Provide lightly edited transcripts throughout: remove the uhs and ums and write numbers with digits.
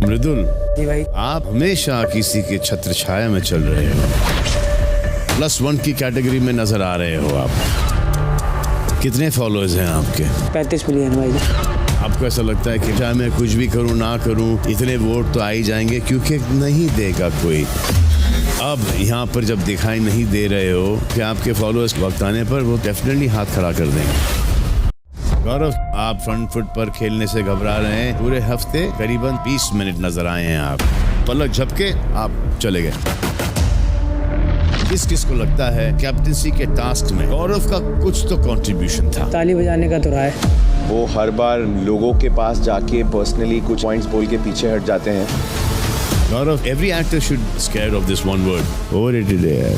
मृदुल, जी भाई। आप हमेशा किसी के छत्र छाया में चल रहे हो। +1 की कैटेगरी में नजर आ रहे हो आप। कितने फॉलोअर्स हैं आपके? 35 मिलियन भाई। आपको ऐसा लगता है कि चाहे मैं कुछ भी करूं ना करूं, इतने वोट तो आ ही जाएंगे, क्योंकि नहीं देगा कोई। अब यहाँ पर जब दिखाई नहीं दे रहे हो कि आपके फॉलोअर्स वक्त आने पर वो डेफिनेटली हाथ खड़ा कर देंगे। गौरव, आप फ्रंट फुट पर खेलने से घबरा रहे हैं। पूरे हफ्ते करीबन 20 मिनट नजर आए हैं आप। पलक झपके आप चले गए। किस किस को लगता है कैप्टनसी के टास्क में गौरव का कुछ तो कंट्रीब्यूशन था? ताली बजाने का तो रहा है। वो हर बार लोगों के पास जाके पर्सनली कुछ पॉइंट्स बोल के पीछे हट जाते हैं। गौरव, every actor should scared of this one word. Overrated है यार।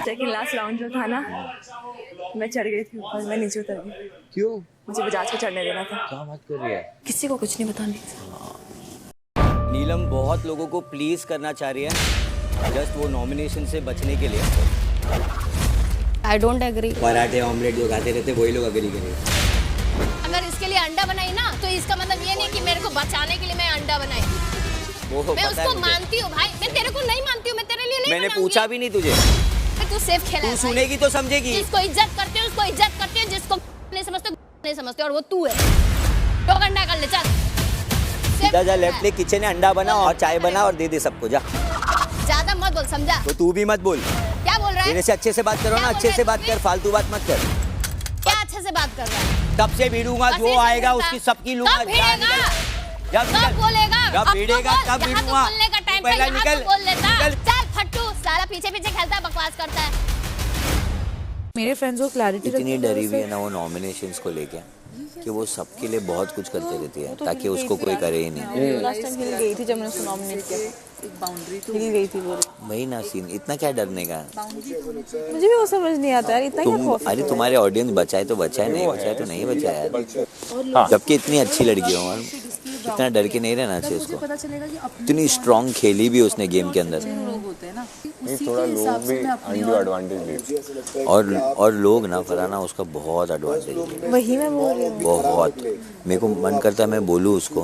सेकंड लास्ट राउंड जो था ना, मैं चढ़ गई थी ऊपर, मैं नीचे उतर गई। क्यों? मुझे बजाज को चढ़ने देना था। क्या बात कर रही है? किसी को कुछ नहीं बताने। नीलम बहुत लोगों को प्लीज करना चाह रही है, जस्ट वो नॉमिनेशन से बचने के लिए। I don't agree. पराठे ऑमलेट जो खाते रहते वही लोग एग्री करेंगे। अगर इसके लिए अंडा बनाई ना, तो इसका मतलब ये नहीं कि मेरे को बचाने के लिए मैं अंडा बनाई। मैं उसको मानती हूँ भाई, मैं तेरे को नहीं मानती हूँ, मैं तेरे लिए नहीं। मैंने पूछा भी नहीं तुझे। तू सेफ खेला। तू सुनेगी तो समझेगी। जिसको इज्जत करते हैं उसको इज्जत करते हैं, जिसको नहीं समझते नहीं समझते, और वो तू है। तो अंडा कर ले, चल सीधा जा, लेफ्ट ले, किचन में अंडा बना और चाय बना और दे दे सबको, जा। ज्यादा मत बोल, समझा? तो तू भी मत बोल। क्या बोल रहा है? मेरे से अच्छे से बात करो ना, अच्छे से बात कर, फालतू बात मत कर। क्या अच्छे से बात कर रहा है? तब से भिड़ूंगा, जो आएगा उसकी सबकी लूंगा। कब भिड़ेगा? कब बोलेगा? जब भिड़ेगा तब भिड़ूंगा। बोलने का टाइम पहला पे निकल, बोल लेता। निकल। चल फट्टू, सारा पीछे पीछे खेलता है, बकवास करता है। मेरे फ्रेंड्स को क्लैरिटी इतनी डरी हुई है ना वो नॉमिनेशंस को लेके, कि वो सबके लिए बहुत कुछ करते रहती है ताकि उसको कोई करे ही नहीं। लास्ट टाइम हिल गई थी जब मैंने उसको नॉमिनेट किया। एक बाउंड्री तो हिल गई थी वो। वही ना सीन, इतना क्या डरने का? मुझे भी वो समझ नहीं आता यार, इतना क्या खौफ है? अरे तुम्हारे ऑडियंस बचाए तो बचाए, नहीं बचाए तो नहीं बचाए यार। जबकि इतनी अच्छी लड़की हो, इतना डर के नहीं रहना चाहिए उसको। इतनी स्ट्रांग खेली भी उसने गेम के अंदर। थोड़ा लोग भी अंडू एडवांटेज। और लोग ना फराना उसका बहुत एडवांटेज। वही मैं बोल रही हूँ। बहुत मेरे को मन करता है मैं बोलूँ उसको,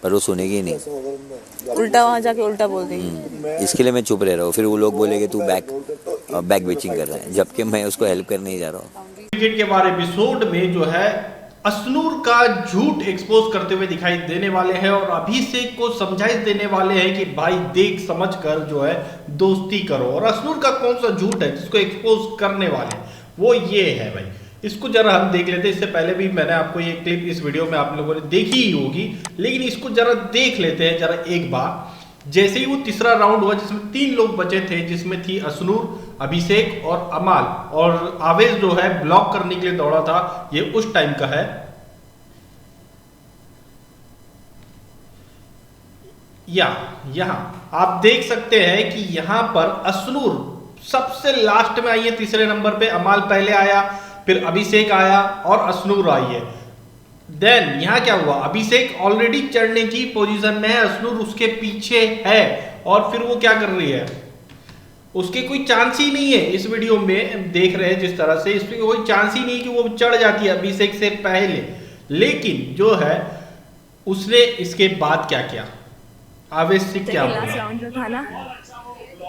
पर वो सुनेगी ही नहीं। उल्टा वहाँ जाके उल्टा बोल देगी। इसके लिए मैं चुप रह रहा हूँ। फिर वो लोग बोलेंगे तू बैक बेचिंग कर रहा है, जबकि मैं उसको हेल्प करने ही जा रहा हूँ। क्रिकेट के बारे एपिसोड में जो है असनूर का झूठ एक्सपोज करते हुए दिखाई देने वाले हैं और अभिषेक को समझाइश देने वाले हैं कि भाई देख समझ कर जो है दोस्ती करो। और असनूर का कौन सा झूठ है जिसको एक्सपोज करने वाले हैं, वो ये है भाई। इसको जरा हम देख लेते हैं। इससे पहले भी मैंने आपको ये क्लिप इस वीडियो में आप लोगों ने देखी ही होगी, लेकिन इसको जरा देख लेते हैं जरा एक बार। जैसे ही वो तीसरा राउंड हुआ जिसमें 3 लोग बचे थे, जिसमें थी असनूर, अभिषेक और अमाल, और आवेश जो है ब्लॉक करने के लिए दौड़ा था, ये उस टाइम का है। यहां आप देख सकते हैं कि यहां पर असनूर सबसे लास्ट में आई है, तीसरे नंबर पे। अमाल पहले आया, फिर अभिषेक आया और असनूर आई है। देन यहां क्या हुआ, अभिषेक ऑलरेडी चढ़ने की पोजीशन में है, असनूर उसके पीछे है, और फिर वो क्या कर रही है, उसके कोई चांस ही नहीं है। इस वीडियो में देख रहे हैं जिस तरह से, इसमें कोई चांस ही नहीं कि वो चढ़ जाती है अभिषेक से पहले। लेकिन जो है उसने इसके बाद क्या किया, आवेश से क्या हुआ? लास्ट राउंड जो था ना,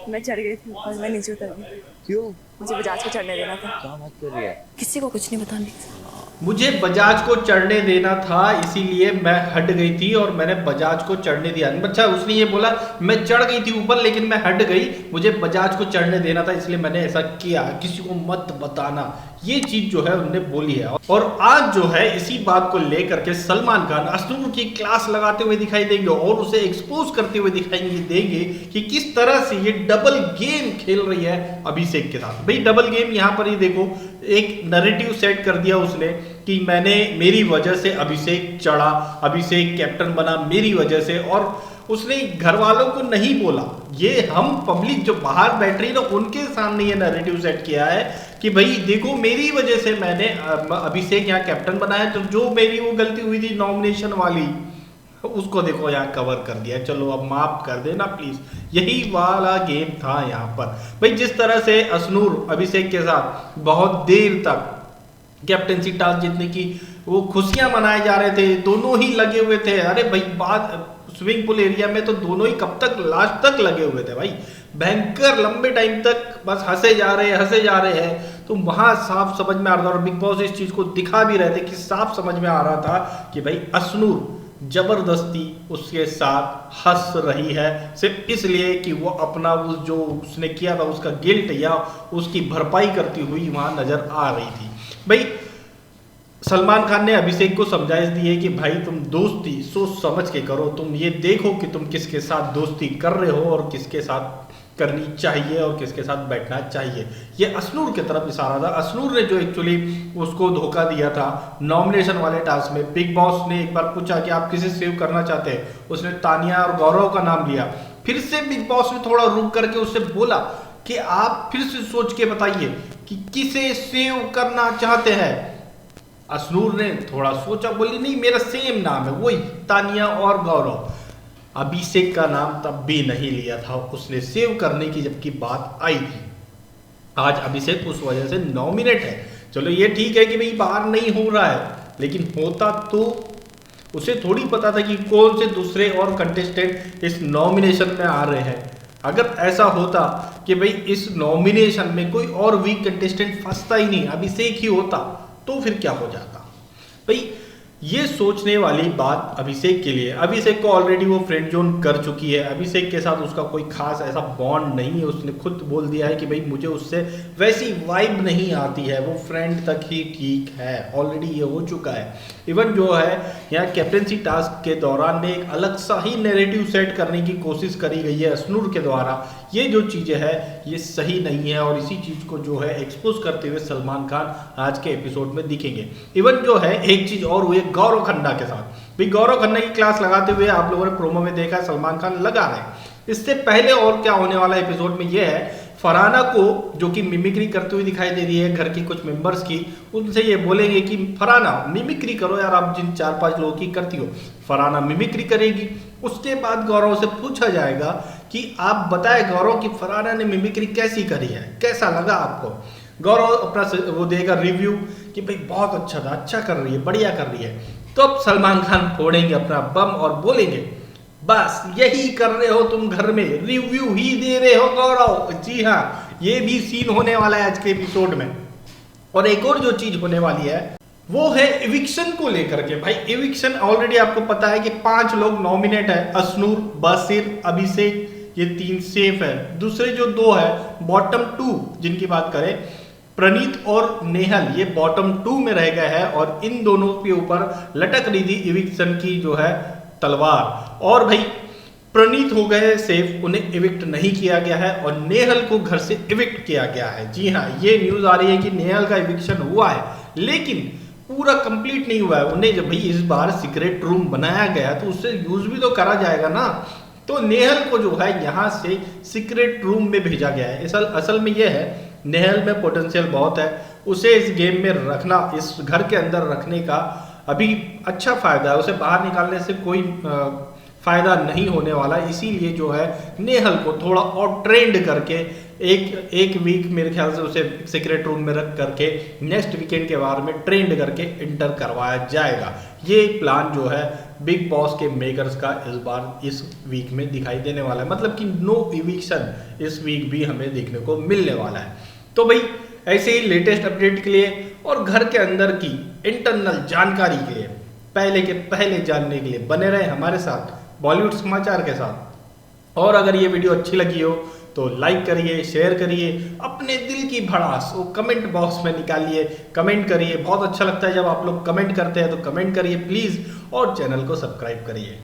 मैं चढ़ गई थी ऊपर, मैं नीचे उतर गई। क्यों? मुझे बजाज को चढ़ने देना था। क्या बात कर रही है? किसी को कुछ नहीं बताने। मुझे बजाज को चढ़ने देना था, इसीलिए मैं हट गई थी और मैंने बजाज को चढ़ने दिया। अच्छा, उसने ये बोला मैं चढ़ गई थी ऊपर लेकिन मैं हट गई, मुझे बजाज को चढ़ने देना था इसलिए मैंने ऐसा किया, किसी को मत बताना। ये चीज जो है उन्होंने बोली है। और आज जो है इसी बात को लेकर के सलमान खान असनूर की क्लास लगाते हुए दिखाई देंगे और उसे एक्सपोज करते हुए दिखाई देंगे कि किस तरह से ये डबल गेम खेल रही है अभिषेक के साथ। भाई डबल गेम यहाँ पर ही देखो, एक नैरेटिव सेट कर दिया उसने कि मेरी वजह से अभिषेक चढ़ा, अभिषेक कैप्टन बना मेरी वजह से, और उसने घर वालों को नहीं बोला। ये हम पब्लिक जो बाहर बैठ रही ना उनके सामने ये नैरेटिव सेट किया है कि भाई देखो मेरी वजह से मैंने अभिषेक यहाँ कैप्टन बनाया, तो जो मेरी वो गलती हुई थी नॉमिनेशन वाली, उसको देखो यहाँ कवर कर दिया, चलो अब माफ कर देना प्लीज। यही वाला गेम था यहाँ पर। भाई जिस तरह से असनूर अभिषेक के साथ बहुत देर तक कैप्टेंसी टास्क जीतने की वो खुशियां मनाए जा रहे थे, दोनों ही लगे हुए थे। अरे भाई बात स्विमिंग पूल एरिया में तो दोनों ही कब तक, लास्ट तक लगे हुए थे भाई, भयंकर लंबे टाइम तक बस हंसे जा रहे हैं। तो वहां साफ समझ में आ रहा था और बिग बॉस इस चीज को दिखा भी रहे थे कि साफ समझ में आ रहा था कि भाई अश्नूर जबरदस्ती उसके साथ हंस रही है सिर्फ इसलिए कि वो अपना उस जो उसने किया था उसका गिल्ट या उसकी भरपाई करती हुई वहां नजर आ रही थी। भाई सलमान खान ने अभिषेक को समझाइश दी है कि भाई तुम दोस्ती सोच समझ के करो, तुम ये देखो कि तुम किसके साथ दोस्ती कर रहे हो और किसके साथ करनी चाहिए और किसके साथ बैठना चाहिए। ये अश्नूर की तरफ इशारा था। अश्नूर ने जो एक्चुअली उसको धोखा दिया था नॉमिनेशन वाले टास्क में। बिग बॉस ने एक बार पूछा कि आप किसे सेव करना चाहते हैं, उसने तानिया और गौरव का नाम लिया। फिर से बिग बॉस ने थोड़ा रुक करके उससे बोला कि आप फिर से सोच के बताइए कि किसे सेव करना चाहते हैं। अश्नूर ने थोड़ा सोचा, बोली नहीं मेरा सेम नाम है, वही तानिया और गौरव। अभिषेक का नाम तब भी नहीं लिया था उसने सेव करने की जबकि बात आई थी। आज अभिषेक उस वजह से नॉमिनेट है। चलो ये ठीक है कि भाई बाहर नहीं हो रहा है, लेकिन होता तो उसे थोड़ी पता था कि कौन से दूसरे और कंटेस्टेंट इस नॉमिनेशन में आ रहे हैं। अगर ऐसा होता कि भाई इस नॉमिनेशन में कोई और वीक कंटेस्टेंट फंसता ही नहीं, अभिषेक ही होता, तो फिर क्या हो जाता। भाई ये सोचने वाली बात अभिषेक के लिए, अभिषेक को ऑलरेडी वो फ्रेंड जोन कर चुकी है। अभिषेक के साथ उसका कोई खास ऐसा बॉन्ड नहीं है। उसने खुद बोल दिया है कि भाई मुझे उससे वैसी वाइब नहीं आती है, वो फ्रेंड तक ही ठीक है, ऑलरेडी ये हो चुका है। इवन जो है यहाँ कैप्टेंसी टास्क के दौरान में एक अलग सा ही नैरेटिव सेट करने की कोशिश करी गई है अश्नूर के द्वारा। ये जो चीज़ें है ये सही नहीं है और इसी चीज़ को जो है एक्सपोज करते हुए सलमान खान आज के एपिसोड में दिखेंगे। इवन जो है एक चीज़ और हुई गौरव खन्ना के साथ भी। गौरव खन्ना की क्लास लगाते हुए आप लोगों ने प्रोमो में देखा, सलमान खान लगा रहे हैं। इससे पहले और क्या होने वाला एपिसोड में ये है, फरहाना को जो कि मिमिक्री करते हुए दिखाई दे रही है घर की कुछ मेंबर्स की, उनसे ये बोलेंगे कि फरहाना मिमिक्री करो यार, आप जिन 4-5 लोगों की करती हो। फरहाना मिमिक्री करेगी। उसके बाद गौरव से पूछा जाएगा कि आप बताएं गौरव कि फरहाना ने मिमिक्री कैसी करी है, कैसा लगा आपको। गौरव अपना वो देगा रिव्यू कि भाई बहुत अच्छा था, अच्छा कर रही है, बढ़िया कर रही है। तो अब सलमान खान फोड़ेंगे अपना बम और बोलेंगे बस यही कर रहे हो तुम घर में, रिव्यू ही दे रहे हो गौरव। जी हाँ, ये भी सीन होने वाला है आज के एपिसोड में। और एक और जो चीज होने वाली है वो है इविक्शन को लेकर के। भाई इविक्शन ऑलरेडी आपको पता है कि 5 लोग नॉमिनेट है, अश्नूर, बासिर, अभिषेक, ये 3 सेफ है। दूसरे जो 2 है बॉटम 2 जिनकी बात करें, प्रणीत और नेहल, ये बॉटम 2 में रह गए हैं और इन दोनों के ऊपर लटक रही थी इविक्शन की जो है तलवार। और भाई प्रणीत हो गए सेफ, उन्हें इविक्ट नहीं किया गया है और नेहल को घर से इविक्ट किया गया है। जी हाँ, ये न्यूज आ रही है कि नेहल का इविक्शन हुआ है लेकिन पूरा कंप्लीट नहीं हुआ है। उन्हें जब भाई इस बार सीक्रेट रूम बनाया गया तो उससे यूज भी तो करा जाएगा ना। तो नेहल को जो है यहाँ से सीक्रेट रूम में भेजा गया है। असल में ये है, नेहल में पोटेंशियल बहुत है, उसे इस गेम में रखना, इस घर के अंदर रखने का अभी अच्छा फायदा है। उसे बाहर निकालने से कोई फायदा नहीं होने वाला। इसीलिए जो है नेहल को थोड़ा और ट्रेंड करके एक वीक मेरे ख्याल से उसे सीक्रेट रूम में रख करके नेक्स्ट वीकेंड के बारे में ट्रेंड करके इंटर करवाया जाएगा। ये प्लान जो है बिग बॉस के मेकर्स का इस बार इस वीक में दिखाई देने वाला है। मतलब कि नो इविक्शन इस वीक भी हमें देखने को मिलने वाला है। तो भाई ऐसे ही लेटेस्ट अपडेट के लिए और घर के अंदर की इंटरनल जानकारी के लिए पहले के पहले जानने के लिए बने रहे हमारे साथ बॉलीवुड समाचार के साथ। और अगर ये वीडियो अच्छी लगी हो तो लाइक करिए, शेयर करिए, अपने दिल की भड़ास वो कमेंट बॉक्स में निकालिए, कमेंट करिए। बहुत अच्छा लगता है जब आप लोग कमेंट करते हैं, तो कमेंट करिए प्लीज़ और चैनल को सब्सक्राइब करिए।